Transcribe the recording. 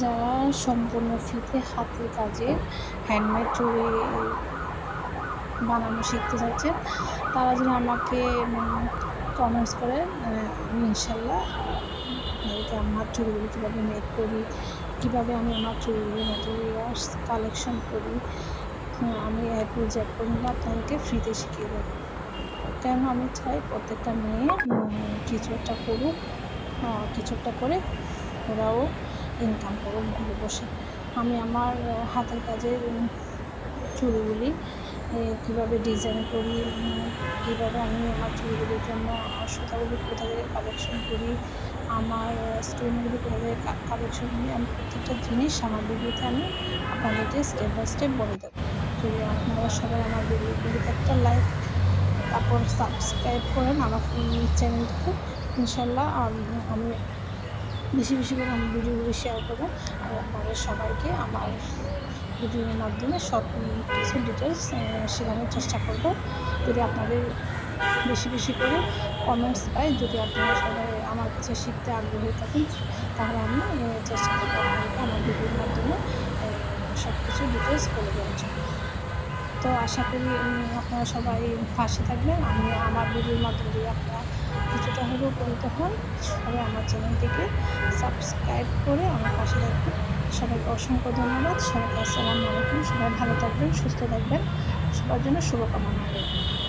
যারা সম্পূর্ণ ফ্রিতে হাতের কাজের হ্যান্ডমেড চুড়ি বানানো শিখতে চাচ্ছেন, তারা যদি আমাকে কমেন্টস করেন, আমি ইনশাল্লাহ আপনাদেরকে আমার চুড়িগুলো কীভাবে মেক করি, কীভাবে আমি আমার চুড়িগুলো ম্যাটেরিয়ালস কালেকশন করি, আমি A to Z পর্যন্ত আপনাদেরকে ফ্রিতে শিখিয়ে দেবো। কেন আমি চাই প্রত্যেকটা মেয়ে কিছু একটা করুক, কিছু একটা করে ওরাও ইনকাম করুক ঘরে বসে। আমি আমার হাতের কাজের চুড়িগুলি কীভাবে ডিজাইন করি, কীভাবে আমি আমার চুড়িগুলির জন্য সুতাগুলি কোথা থেকে কালেকশন করি, আমার স্টোনগুলি কোথা থেকে কালেকশন করি, আমি প্রত্যেকটা জিনিস আমার ভিডিওতে আমি আপনাদেরকে স্টেপ বাই স্টেপ বলে দেবো। যদি আপনারা সবাই আমার ভিডিওগুলিতে একটা লাইক তারপর সাবস্ক্রাইব করেন আমার চ্যানেলটাকে, ইনশাল্লাহ আমি বেশি বেশি করে আমার ভিডিওগুলো শেয়ার করবো আর আপনাদের সবাইকে আমার ভিডিওর মাধ্যমে সব কিছু ডিটেলস শেখানোর চেষ্টা করব। যদি আপনাদের বেশি বেশি করে কমেন্টস পাই, যদি আপনারা সবাই আমার কাছে শিখতে আগ্রহী থাকেন, তাহলে আমি চেষ্টা করবো আপনাদেরকে আমার ভিডিওর মাধ্যমে সব কিছু ডিটেলস বলে দেওয়ার জন্য। তো আশা করি আপনারা সবাই পাশে থাকবেন। আমি আমার ভিডিওর মাধ্যমে যদি আপনারা কিছুটা হলেও উপকৃত হন, সবাই আমার চ্যানেলটিকে সাবস্ক্রাইব করে আমার পাশে থাকবেন। সবাইকে অসংখ্য ধন্যবাদ। সবাইকে আসসালামু আলাইকুম। সবাই ভালো থাকবেন, সুস্থ থাকবেন। সবার জন্য শুভকামনা রইল।